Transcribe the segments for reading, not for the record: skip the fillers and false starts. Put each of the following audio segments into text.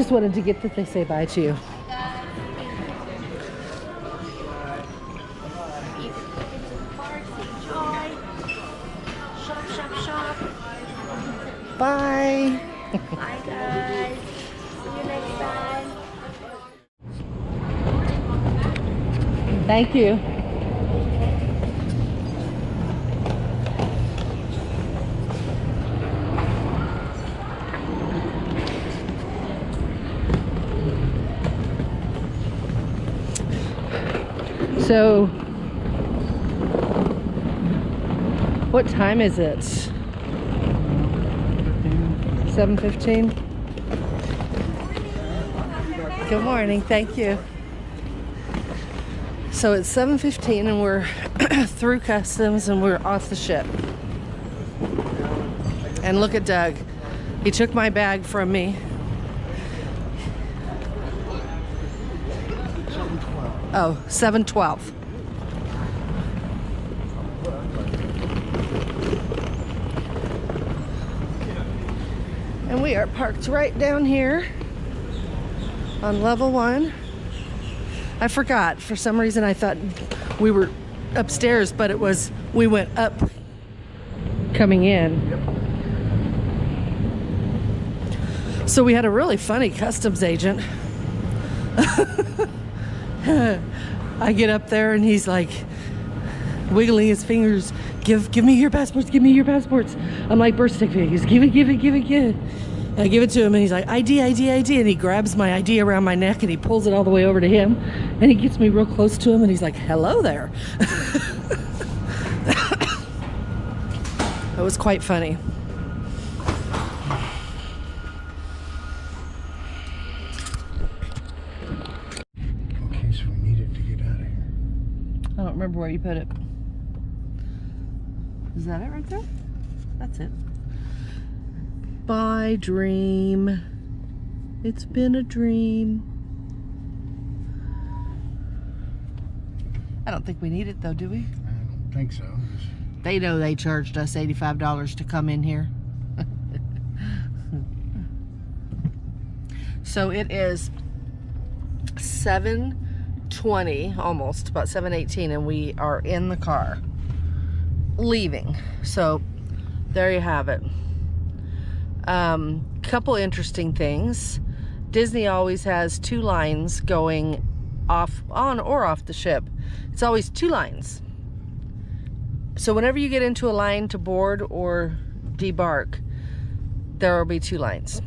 just wanted to get that they say bye to you. Bye. Bye guys. See you next time. Thank you. So, what time is it? 7:15. Good morning, thank you. So it's 7:15 and we're through customs and we're off the ship. And look at Doug. He took my bag from me. Oh, 7:12. And we are parked right down here on level 1. I forgot. For some reason I thought we were upstairs, but it was, we went up coming in. So we had a really funny customs agent. I get up there and he's like wiggling his fingers. Give me your passports, give me your passports. I'm like, birth certificate. He's give it. I give it to him and he's like, ID. And he grabs my ID around my neck and he pulls it all the way over to him. And he gets me real close to him and he's like, hello there. It was quite funny. Okay, so we need it to get out of here. I don't remember where you put it. Is that it right there? That's it. Bye, dream. It's been a dream. I don't think we need it though, do we? I don't think so. They know they charged us $85 to come in here. So it is 7:20, almost, about 7:18, and we are in the car, leaving. So there you have it. Couple interesting things. Disney always has 2 lines going on or off the ship. It's always 2 lines. So whenever you get into a line to board or debark, there will be 2 lines.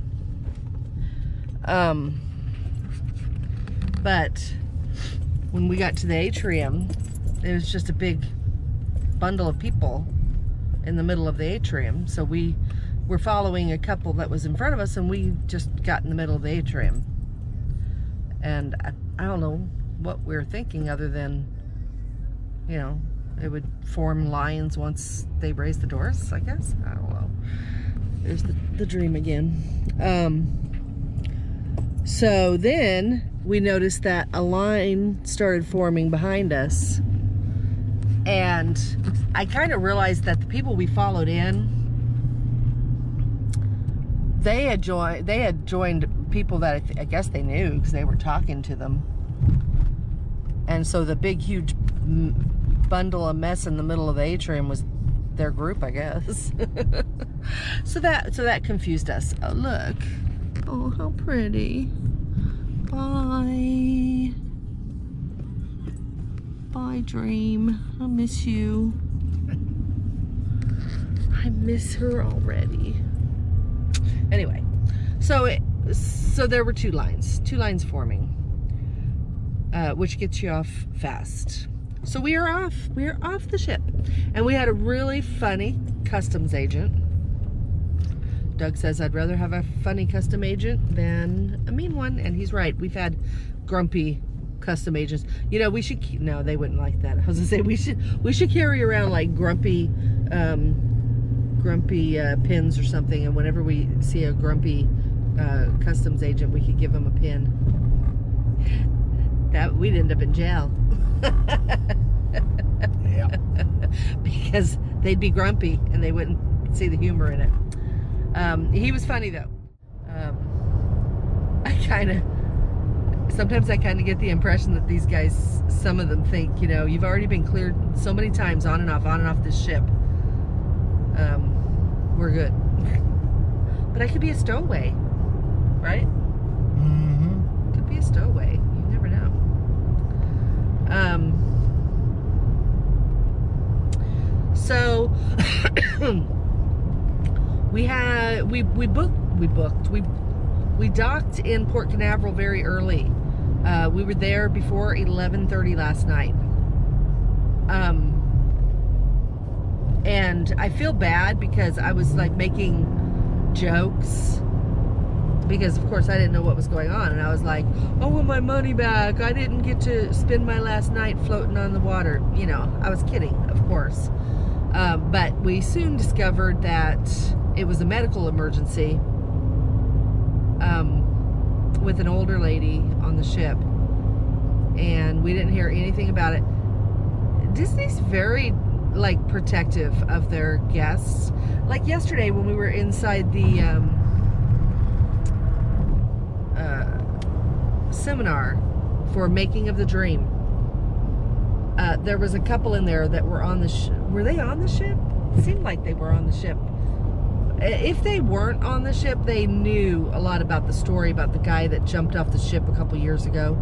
But when we got to the atrium, it was just a big bundle of people in the middle of the atrium. So we were following a couple that was in front of us and we just got in the middle of the atrium. And I don't know what we were thinking other than, you know, it would form lines once they raised the doors, I guess. I don't know. There's the dream again. So then we noticed that a line started forming behind us. And I kind of realized that the people we followed in, they had joined people that I guess they knew because they were talking to them. And so the big, huge bundle of mess in the middle of the atrium was their group, I guess. so that confused us. Oh, look. Oh, how pretty. Bye. Bye, Dream. I miss you. I miss her already. Anyway, so there were 2 lines forming, which gets you off fast. So we are off the ship, and we had a really funny customs agent. Doug says I'd rather have a funny custom agent than a mean one, and he's right. We've had grumpy custom agents. You know, we should, no, they wouldn't like that. I was gonna say we should carry around like grumpy pins or something, and whenever we see a grumpy customs agent, we could give them a pin. That we'd end up in jail. Yeah. Because they'd be grumpy and they wouldn't see the humor in it. He was funny though. I sometimes I kind of get the impression that these guys, some of them think, you know, you've already been cleared so many times on and off this ship. We're good. But I could be a stowaway, right? Mm-hmm. Could be a stowaway. You never know. So we docked in Port Canaveral very early. We were there before 11:30 last night. And I feel bad because I was like making jokes because of course I didn't know what was going on, and I was like, I want my money back. I didn't get to spend my last night floating on the water. You know, I was kidding, of course. But we soon discovered that it was a medical emergency with an older lady on the ship, and we didn't hear anything about it. Disney's very like protective of their guests. Like yesterday when we were inside the seminar for Making of the Dream, there was a couple in there that were on the were they on the ship? It seemed like they were on the ship. If they weren't on the ship, they knew a lot about the story about the guy that jumped off the ship a couple years ago.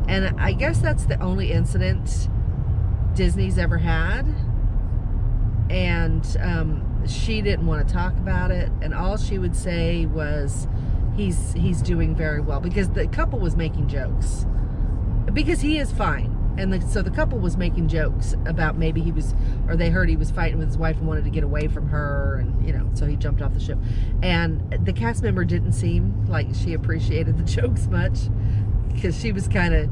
And I guess that's the only incident Disney's ever had. And she didn't want to talk about it, and all she would say was he's doing very well, because the couple was making jokes because he is fine. And so the couple was making jokes about maybe he was, or they heard he was fighting with his wife and wanted to get away from her, and you know, so he jumped off the ship. And the cast member didn't seem like she appreciated the jokes much, because she's kind of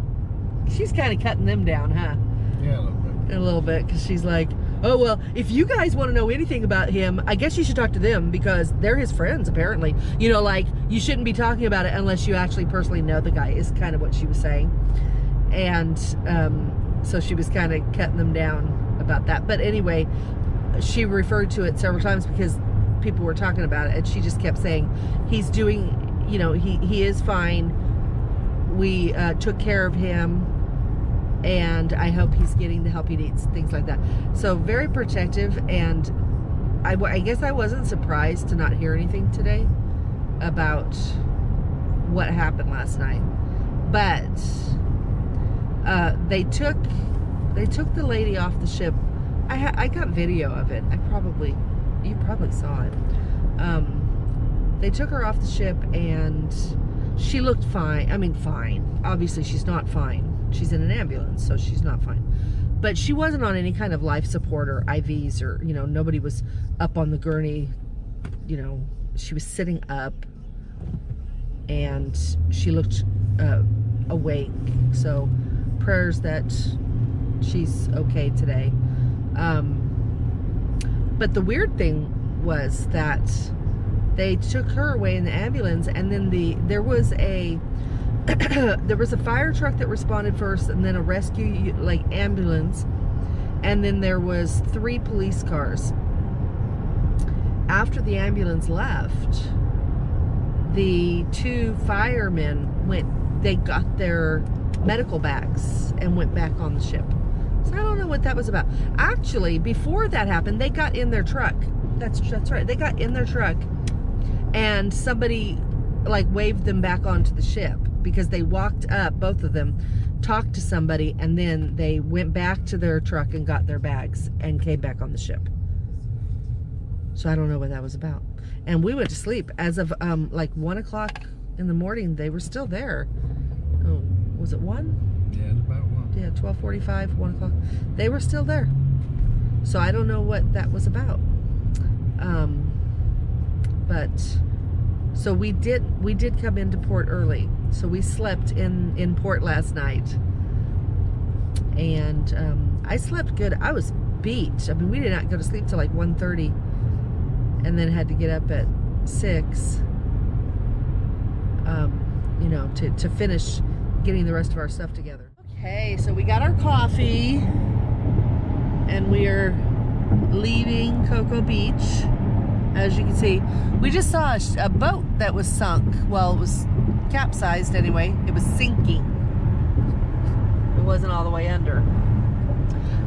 cutting them down, huh? Yeah, a little bit. A little bit, because she's like, oh, well, if you guys want to know anything about him, I guess you should talk to them because they're his friends, apparently. You know, like, you shouldn't be talking about it unless you actually personally know the guy, is kind of what she was saying. And so she was kind of cutting them down about that. But anyway, she referred to it several times because people were talking about it, and she just kept saying, he's doing, you know, he is fine. We took care of him, and I hope he's getting the help he needs, things like that. So very protective, and I guess I wasn't surprised to not hear anything today about what happened last night. But they took the lady off the ship. I got video of it. You probably saw it. They took her off the ship, and she looked fine. I mean, fine. Obviously, she's not fine. She's in an ambulance, so she's not fine. But she wasn't on any kind of life support or IVs, or, you know, nobody was up on the gurney. You know, she was sitting up, and she looked awake. So prayers that she's okay today. But the weird thing was that they took her away in the ambulance, and then there was a fire truck that responded first, and then a rescue like ambulance, and then there was 3 police cars. After the ambulance left, the 2 firemen they got their medical bags and went back on the ship. So I don't know what that was about. Actually, before that happened, they got in their truck. That's right. They got in their truck, and somebody like waved them back onto the ship, because they walked up, both of them, talked to somebody, and then they went back to their truck and got their bags and came back on the ship. So I don't know what that was about. And we went to sleep. As of like 1 o'clock in the morning, they were still there. Oh, was it 1? Yeah, it's about 1. Yeah, 12:45, 1 o'clock. They were still there. So I don't know what that was about. So we did come into port early. So we slept in port last night. And I slept good. I was beat. I mean, we did not go to sleep till like 1:30, and then had to get up at 6, you know, to finish getting the rest of our stuff together. Okay, so we got our coffee, and we are leaving Cocoa Beach. As you can see, we just saw a boat that was sunk. Well, it was capsized anyway. It was sinking. It wasn't all the way under.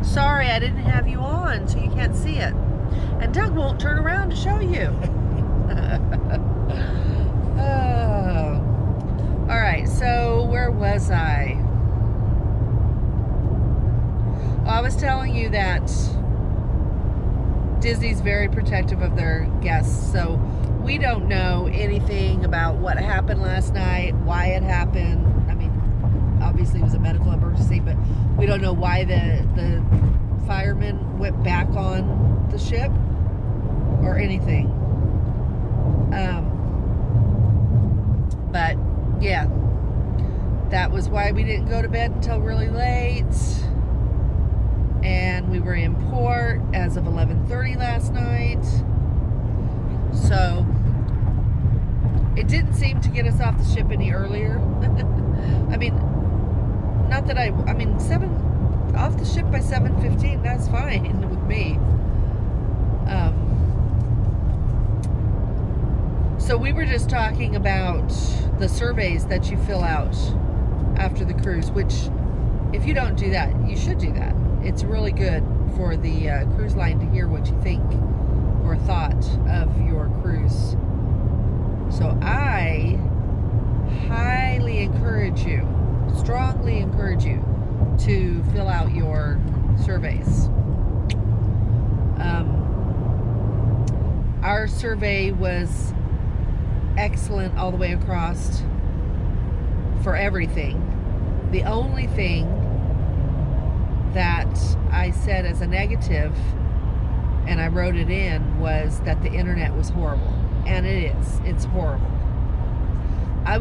Sorry, I didn't have you on, so you can't see it. And Doug won't turn around to show you. Oh. All right, so where was I? Well, I was telling you that Disney's very protective of their guests, so we don't know anything about what happened last night, why it happened. I mean, obviously it was a medical emergency, but we don't know why the firemen went back on the ship or anything. But yeah, that was why we didn't go to bed until really late. And we were in port as of 11:30 last night. So it didn't seem to get us off the ship any earlier. I mean, not that I mean, off the ship by 7:15, that's fine with me. So we were just talking about the surveys that you fill out after the cruise, which if you don't do that, you should do that. It's really good for the cruise line to hear what you think or thought of your cruise. So I highly encourage you, strongly encourage you to fill out your surveys. Our survey was excellent all the way across for everything. The only thing that I said as a negative, and I wrote it in, was that the internet was horrible. And it is. It's horrible. I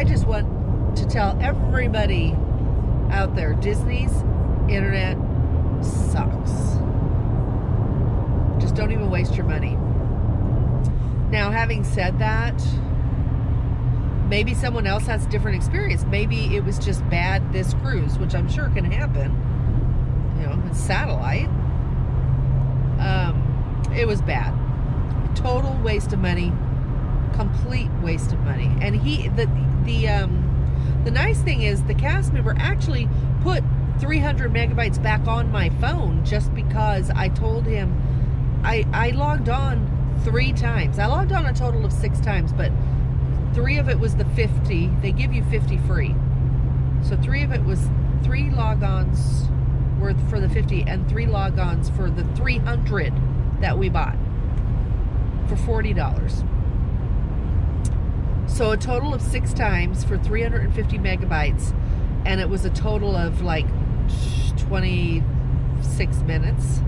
just want to tell everybody out there, Disney's internet sucks. Just don't even waste your money. Now, having said that, maybe someone else has a different experience. Maybe it was just bad this cruise, which I'm sure can happen. You know, it's satellite. It was bad. Total waste of money. Complete waste of money. And the nice thing is the cast member actually put 300 megabytes back on my phone just because I told him I logged on 3 times. I logged on a total of 6 times, but 3 of it was the 50. They give you 50 free. So 3 of it was 3 logons were for the 50 and 3 logons for the 300 that we bought for $40. So a total of 6 times for 350 megabytes, and it was a total of like 26 minutes.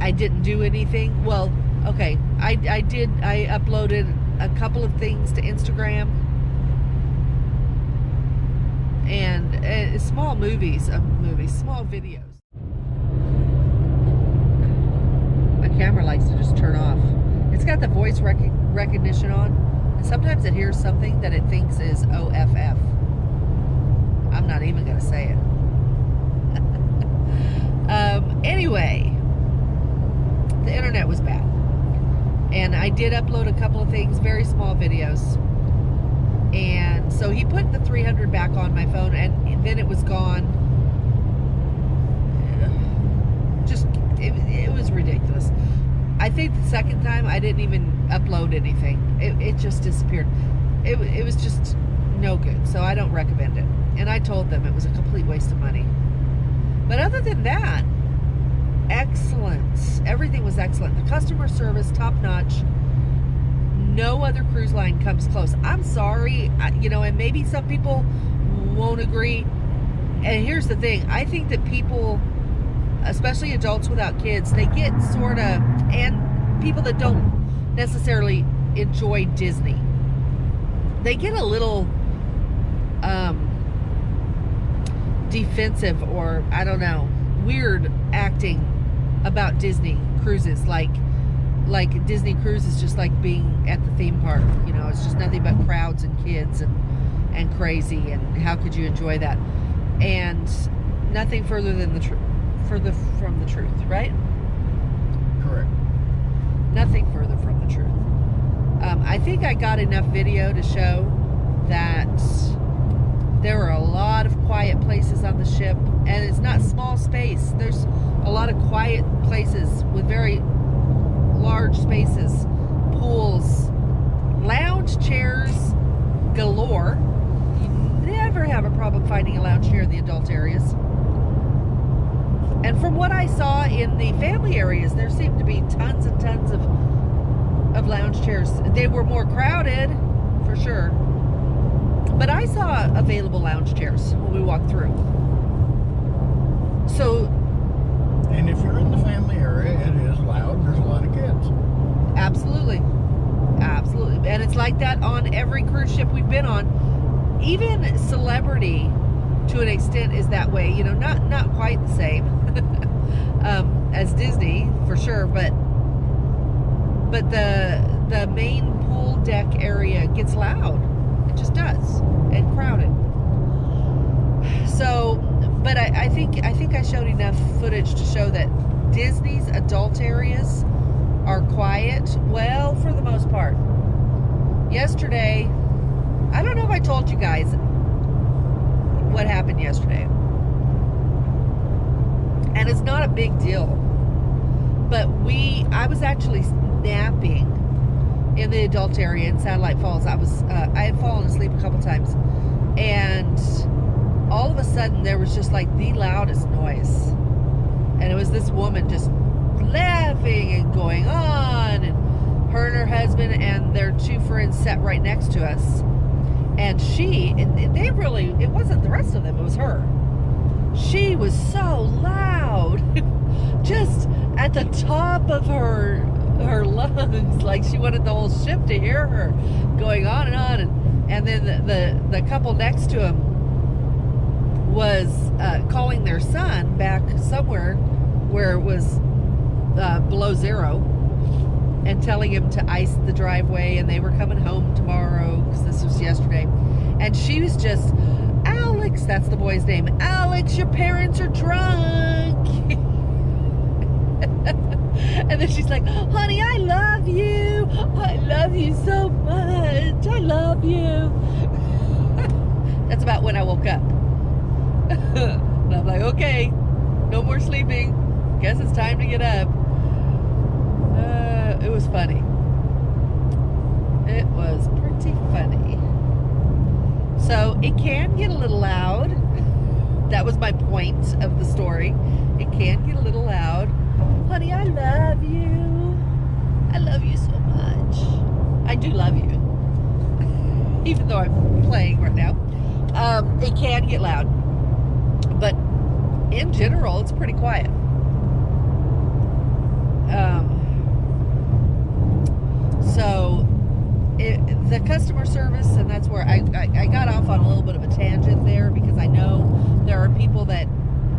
I didn't do anything. Well, okay, I uploaded a couple of things to Instagram and small small videos. My camera likes to just turn off. It's got the voice recognition on, and sometimes it hears something that it thinks is OFF. I'm not even gonna say it. Anyway, the internet was bad. And I did upload a couple of things, very small videos. And so he put the 300 back on my phone, and then it was gone. Just, it was ridiculous. I think the second time I didn't even upload anything. It just disappeared. It was just no good, so I don't recommend it. And I told them it was a complete waste of money. But other than that, excellent. Everything was excellent. The customer service, top notch. No other cruise line comes close. I'm sorry, and maybe some people won't agree. And here's the thing. I think that people, especially adults without kids, they get sort of, and people that don't necessarily enjoy Disney, they get a little defensive, or I don't know, weird acting about Disney cruises, like Disney cruise is just like being at the theme park. It's just nothing but crowds and kids and crazy, and how could you enjoy that? And nothing further than from the truth, right? Correct. Nothing further from the truth. I think I got enough video to show that there were a lot of quiet places on the ship, and it's not small space. There's a lot of quiet places with very large spaces, pools, lounge chairs galore. You never have a problem finding a lounge chair in the adult areas. And from what I saw in the family areas, there seemed to be tons and tons of lounge chairs. They were more crowded, for sure. But I saw available lounge chairs when we walked through. So, And if you're in the family area, it is loud. There's a lot of kids. absolutely. Absolutely. And it's like that on every cruise ship we've been on. Even Celebrity, to an extent, is that way. You know, not quite the same as Disney, for sure, but the main pool deck area gets loud. It just does, and crowded. So, but I think I showed enough footage to show that Disney's adult areas are quiet, well, for the most part. Yesterday, I don't know if I told you guys what happened yesterday. And it's not a big deal. But I was actually napping in the adult area in Satellite Falls. I had fallen asleep a couple times. And all of a sudden there was just like the loudest noise. And it was this woman just laughing and going on, and her and her husband and their two friends sat right next to us. And they really, it wasn't the rest of them, it was her. She was so loud, just at the top of her lungs, like she wanted the whole ship to hear her going on and on. And then the couple next to him was calling their son back somewhere where it was below zero, and telling him to ice the driveway, and they were coming home tomorrow, because this was yesterday. And she was just, Alex, that's the boy's name, Alex, your parents are drunk. And then she's like, honey, I love you so much, I love you. That's about when I woke up. And I'm like, okay, no more sleeping, guess it's time to get up. It was funny. It was pretty funny. So it can get a little loud. That was my point of the story. It can get a little loud. Honey, I love you. I love you so much. I do love you. Even though I'm playing right now. It can get loud. But in general, it's pretty quiet. So the customer service, and that's where I got off on a little bit of a tangent there, because I know there are people that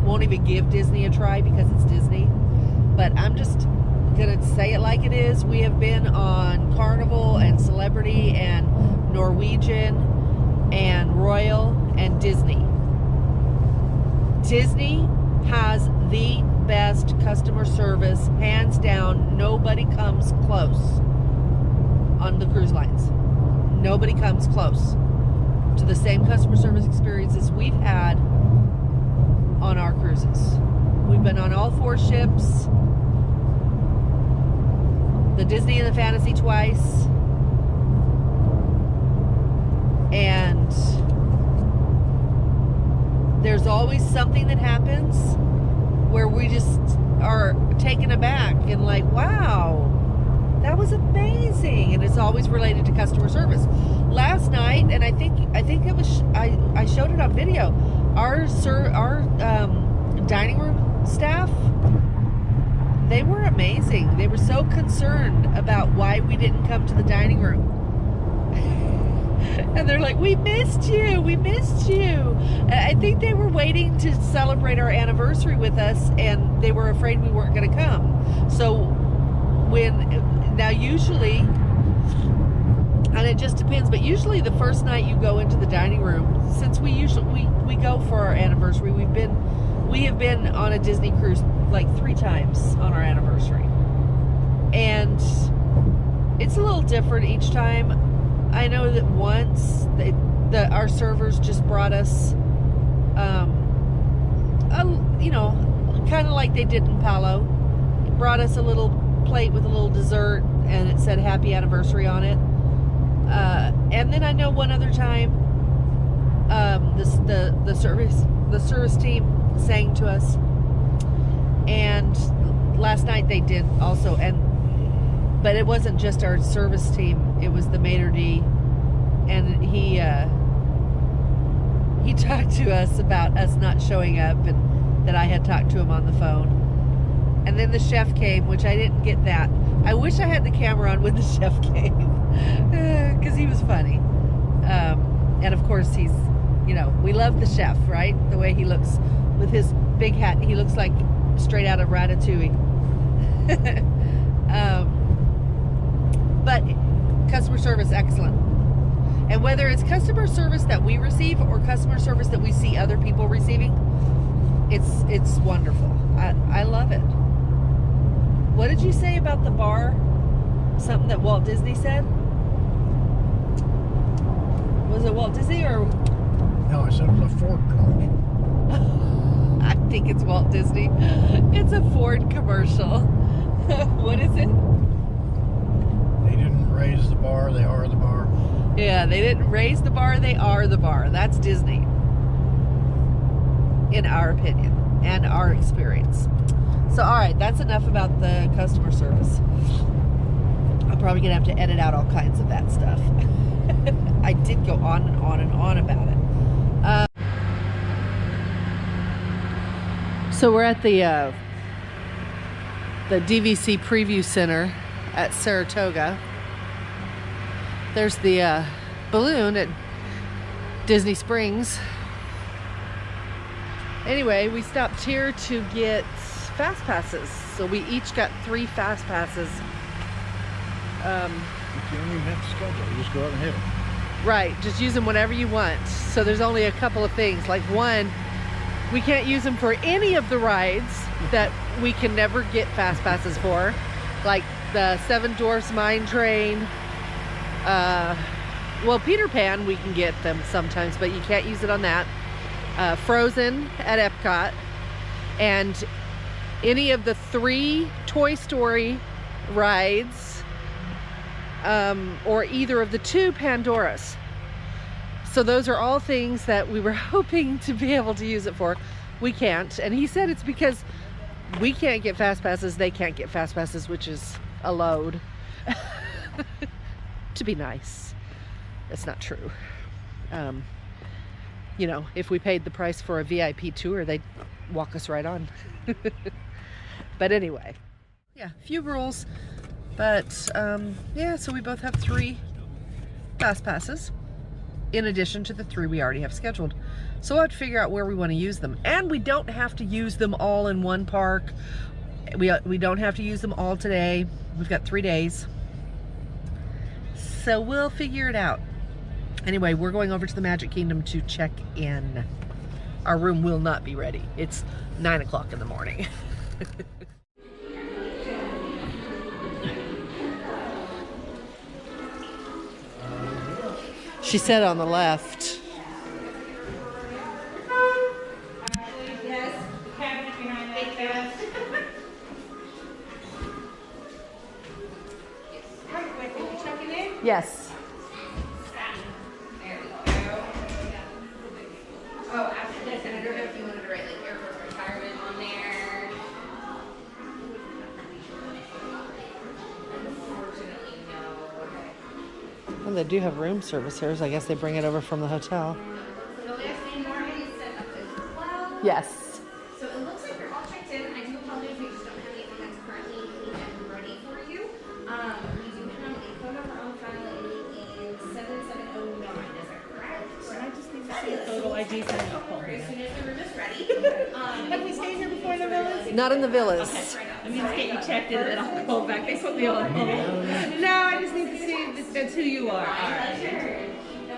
won't even give Disney a try because it's Disney. But I'm just gonna say it like it is. We have been on Carnival and Celebrity and Norwegian and Royal and Disney. Disney has the best customer service, hands down. Nobody comes close on the cruise lines. Nobody comes close to the same customer service experiences we've had on our cruises. We've been on all 4 ships, the Disney and the Fantasy twice, and there's always something that happens where we just are taken aback and like, wow, that was amazing. And it's always related to customer service. Last night, and I think it was, I showed it on video, our dining room staff, they were amazing. They were so concerned about why we didn't come to the dining room. And they're like, we missed you. And I think they were waiting to celebrate our anniversary with us, and they were afraid we weren't going to come. So now usually, and it just depends, but usually the first night you go into the dining room, since we go for our anniversary, we have been on a Disney cruise like 3 times on our anniversary. And it's a little different each time. I know that once our servers just brought us, kind of like they did in Palo, brought us a little plate with a little dessert, and it said happy anniversary on it. And then I know one other time, the service team sang to us, and last night they did also, but it wasn't just our service team, it was the maitre d', and he talked to us about us not showing up, and that I had talked to him on the phone. And then the chef came, which I didn't get that. I wish I had the camera on when the chef came, because he was funny. And of course he's, we love the chef, right? The way he looks with his big hat, he looks like straight out of Ratatouille. But customer service, excellent. And whether it's customer service that we receive or customer service that we see other people receiving, it's wonderful. I love it. What did you say about the bar? Something that Walt Disney said? Was it Walt Disney or? No, I said it was a Ford commercial. I think it's Walt Disney. It's a Ford commercial. What is it? They didn't raise the bar, they are the bar. Yeah, they didn't raise the bar, they are the bar. That's Disney. In our opinion and our experience. So, all right, that's enough about the customer service. I'm probably gonna have to edit out all kinds of that stuff. I did go on and on and on about it. So we're at the DVC Preview Center at Saratoga. There's the balloon at Disney Springs. Anyway, we stopped here to get fast passes. So we each got 3 fast passes. You don't even have to schedule, you just go out and hit them. Right, just use them whenever you want. So there's only a couple of things. Like one, we can't use them for any of the rides that we can never get fast passes for. Like the Seven Dwarfs Mine Train. Well, Peter Pan, we can get them sometimes, but you can't use it on that. Frozen at Epcot, and any of the 3 Toy Story rides, or either of the 2 Pandoras. So those are all things that we were hoping to be able to use it for. We can't, and he said it's because we can't get fast passes, they can't get fast passes, which is a load. To be nice. That's not true. If we paid the price for a VIP tour, they'd walk us right on. But anyway, yeah, few rules. But yeah, so we both have 3 fast passes in addition to the 3 we already have scheduled. So we'll have to figure out where we want to use them. And we don't have to use them all in one park. We don't have to use them all today. We've got 3 days. So we'll figure it out. Anyway, we're going over to the Magic Kingdom to check in. Our room will not be ready. It's 9 o'clock in the morning. She said on the left. Yes, cabinet behind that desk. Wait, did you check it in? Yes. There we go. Oh, after this, and I don't know if you wanted to write like Air Force retirement on there. Unfortunately, no. Well, they do have room service here, so I guess they bring it over from the hotel. The last thing Marty is set up as well. Yes. So it looks like you're all checked in. I do apologize, we just don't have anything that's currently clean and ready for you. We do have a phone number on file ending in 7709. Is that correct? I just need to see a photo ID for the alcohol. As soon as the room is ready. Have we stayed here before in the villas? Not in the villas. Let me just get you checked in and then I'll go back. They put me on hold. No, I just need to see if that's who you are. All right.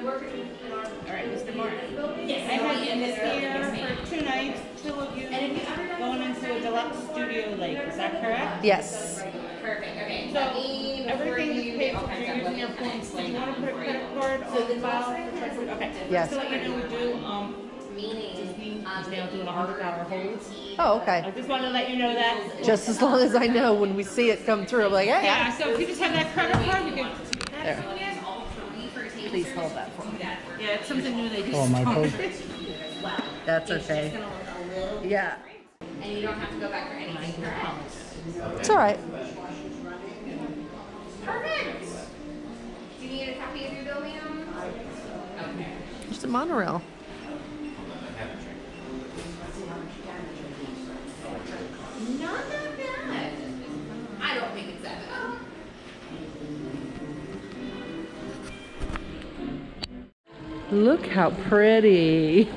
All right, Mr. Martin. Yes, I have you here for 2 nights, 2 of you going into a deluxe studio lake. Is that correct? Yes. Perfect. Okay. what that mean? Everything is paid for. You're using your points. Do you want to put a credit card on the file? Okay. Yes. Just to let you know, we do Meaning, just now doing $100 holds. Oh, I okay. just wanted to let you know that. Just as long as I know when we see it come through, I'm like, hey, Yeah. So if you just have that credit card, you can. there. Please hold that for me. Yeah, it's something new they just. Oh, my code. That's okay. Yeah. and you don't have to go back for anything, correct? It's all right. Perfect. Do you need a copy of your bill, ma'am? Okay. There's a monorail. Not that bad. I don't think it's that bad. Look how pretty.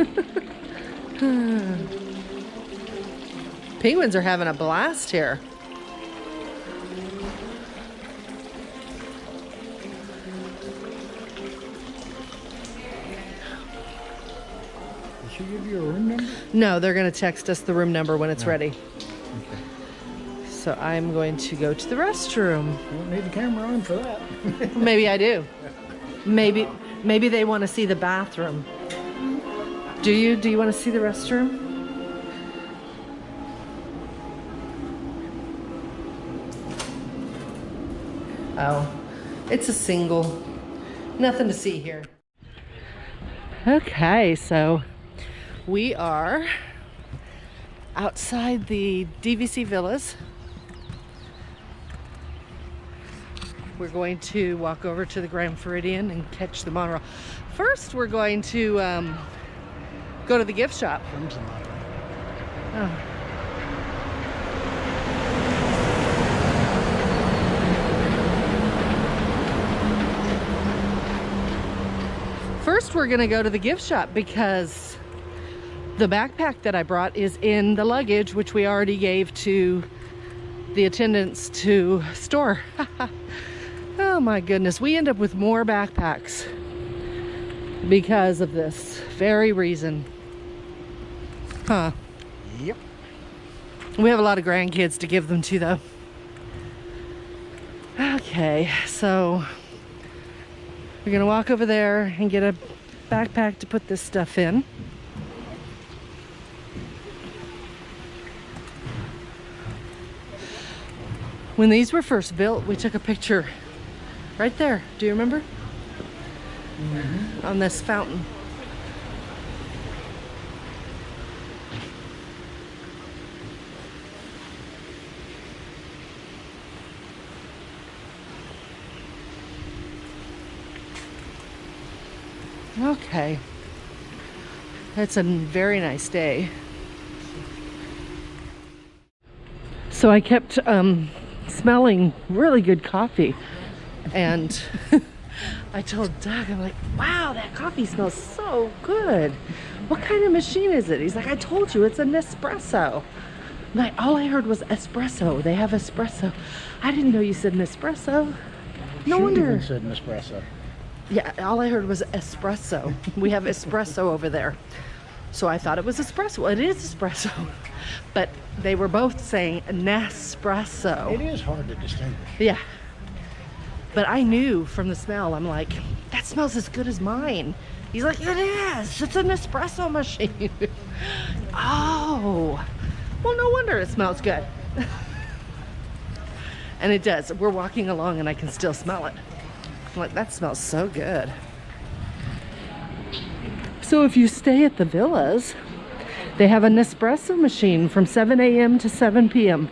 Penguins are having a blast here. Did she give you a room number? No, they're going to text us the room number when it's No. ready. Okay. So I'm going to go to the restroom. You don't need the camera on for that. Maybe I do. Maybe they want to see the bathroom. Do you? Do you want to see the restroom? Oh, it's a single. Nothing to see here. Okay, so we are outside the DVC villas. We're going to walk over to the Grand Floridian and catch the monorail. First, we're going to go to the gift shop. Oh. First, we're gonna go to the gift shop because the backpack that I brought is in the luggage, which we already gave to the attendants to store. Oh my goodness, we end up with more backpacks because of this very reason. Huh. Yep. We have a lot of grandkids to give them to though. Okay, so we're gonna walk over there and get a backpack to put this stuff in. When these were first built, we took a picture right there. Do you remember? Mm-hmm. On this fountain. Okay. It's a very nice day. So I kept smelling really good coffee, and I told Doug, I'm like, wow, that coffee smells so good. What kind of machine is it? He's like, I told you, it's a Nespresso. I'm like, all I heard was espresso. They have espresso. I didn't know you said Nespresso. No She wonder. even said Nespresso. Yeah, all I heard was espresso. We have espresso over there. So I thought it was espresso. Well, it is espresso. But they were both saying Nespresso. It is hard to distinguish. Yeah. But I knew from the smell, I'm like, that smells as good as mine. He's like, it is. It's an espresso machine. Oh. Well, no wonder it smells good. And it does. We're walking along and I can still smell it. I'm like, that smells so good. So if you stay at the villas, they have a Nespresso machine from 7 a.m. to 7 p.m.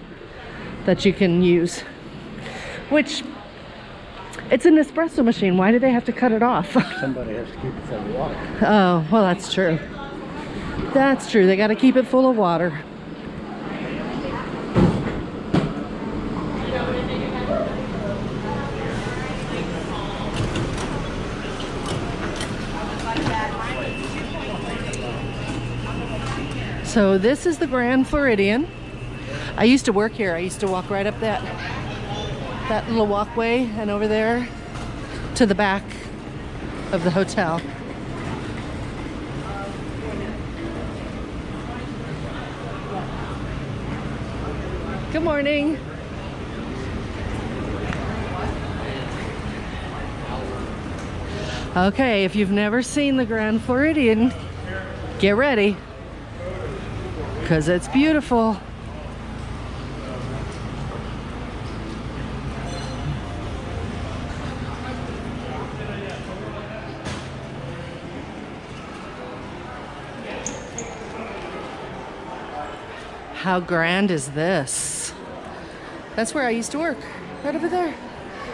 that you can use. Which, it's an espresso machine. Why do they have to cut it off? Somebody has to keep it full of water. Oh, well, that's true. That's true. They got to keep it full of water. So this is the Grand Floridian. I used to work here. I used to walk right up that little walkway and over there to the back of the hotel. Good morning. Okay, if you've never seen the Grand Floridian, get ready, because it's beautiful. How grand is this? That's where I used to work, right over there.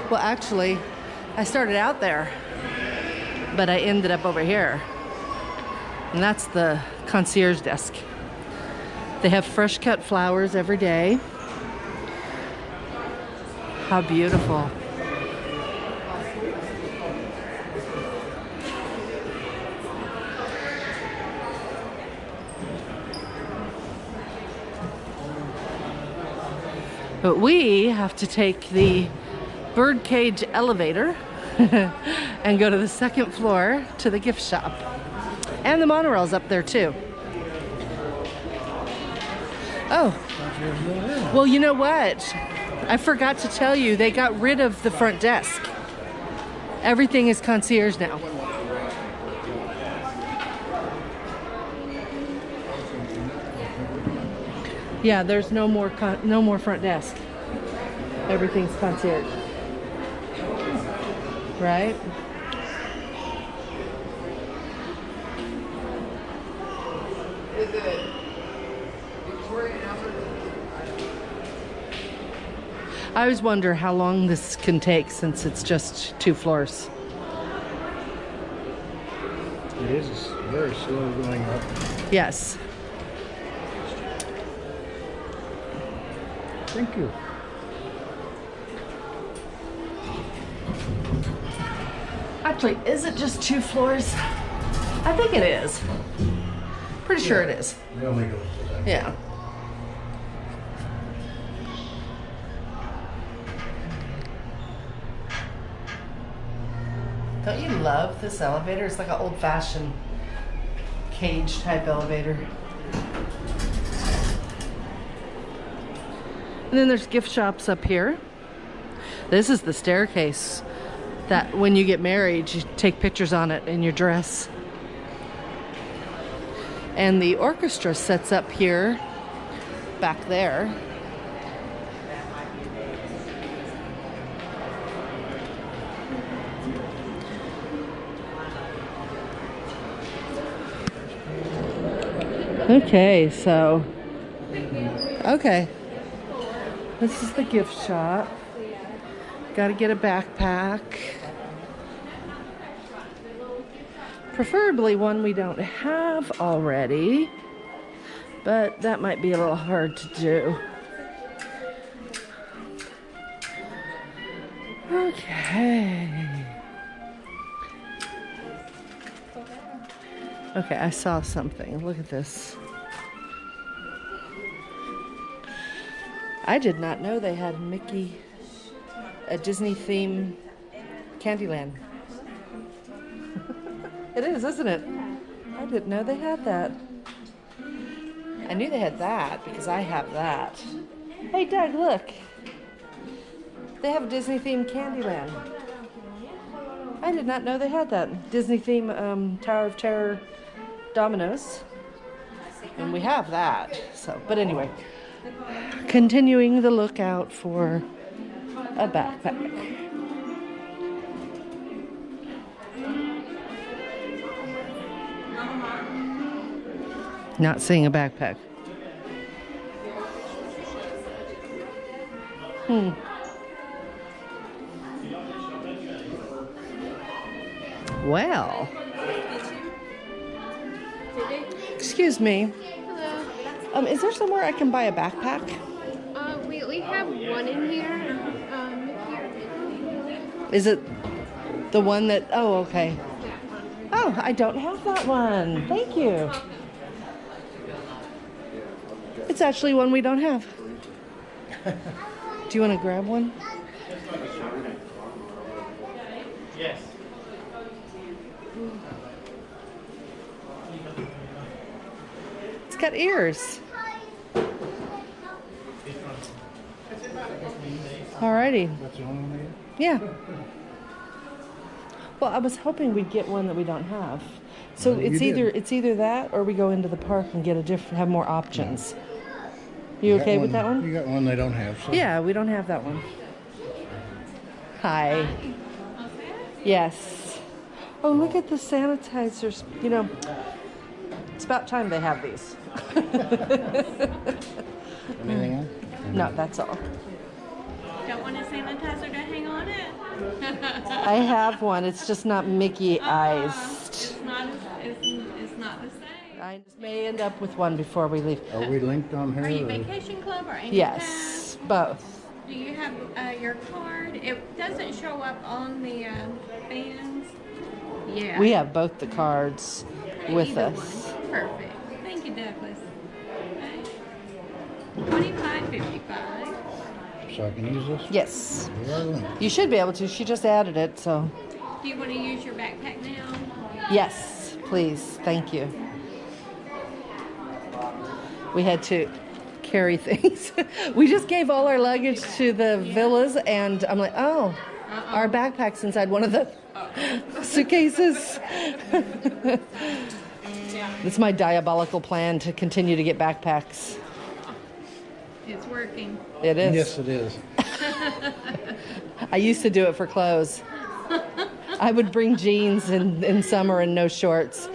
Well, actually, I started out there, but I ended up over here. And that's the concierge desk. They have fresh cut flowers every day. How beautiful. But we have to take the birdcage elevator and go to the second floor to the gift shop. And the monorail's up there too. Oh, well, you know what? I forgot to tell you, they got rid of the front desk. Everything is concierge now. Yeah, there's no more front desk. Everything's concierge. Right? Is it Victorian Albert? I always wonder how long this can take since it's just 2 floors. It is very slow going up. Yes. Thank you. Actually, is it just 2 floors? I think it is. Pretty sure it is. They only go to that. Yeah. Don't you love this elevator? It's like an old-fashioned cage type elevator. And then there's gift shops up here. This is the staircase that when you get married, you take pictures on it in your dress. And the orchestra sets up here, back there. Okay, so, okay. This is the gift shop. Gotta get a backpack. Preferably one we don't have already, but that might be a little hard to do. Okay. Okay, I saw something. Look at this. I did not know they had a Disney theme Candyland. It is, isn't it? I didn't know they had that. I knew they had that because I have that. Hey Doug, look. They have a Disney themed Candyland. I did not know they had that. Disney theme Tower of Terror dominoes. And we have that. So, but anyway. Continuing the lookout for a backpack. Not seeing a backpack. Well. Excuse me. Hello. Is there somewhere I can buy a backpack? We have one in here. Is it the one that, oh, okay. That one. Oh, I don't have that one. Thank you. It's actually one we don't have. Do you want to grab one? Yes. It's got ears. Alrighty. That's the only one they have? Yeah. Well, I was hoping we'd get one that we don't have. So Well, you did. it's either that or we go into the park and get have more options. You got okay with that one? You got one they don't have. So. Yeah, we don't have that one. Hi. Yes. Oh, look at the sanitizers. You know, it's about time they have these. Anything else? No, that's all. Don't want a sanitizer to hang on it? I have one. It's just not Mickey-ized. It's not the same. I just may end up with one before we leave. Are we linked on her? Are you or- vacation club or anything? Yes, both. Do you have your card? It doesn't show up on the bands. Yeah. We have both the cards with Either us. one. Perfect. Thank you, Douglas. Okay. 25.55. So I can use this? Yes. We are linked. You should be able to. She just added it, so. Do you want to use your backpack now? Yes, please. Thank you. We had to carry things. We just gave all our luggage to the villas, and I'm like, oh, our backpack's inside one of the suitcases. It's my diabolical plan to continue to get backpacks. It's working. It is. Yes, it is. I used to do it for clothes. I would bring jeans in summer and no shorts.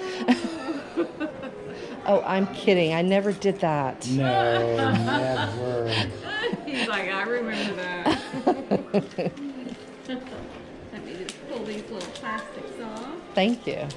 Oh, I'm kidding. I never did that. No, never. He's like, I remember that. Let me just pull these little plastics off. Thank you.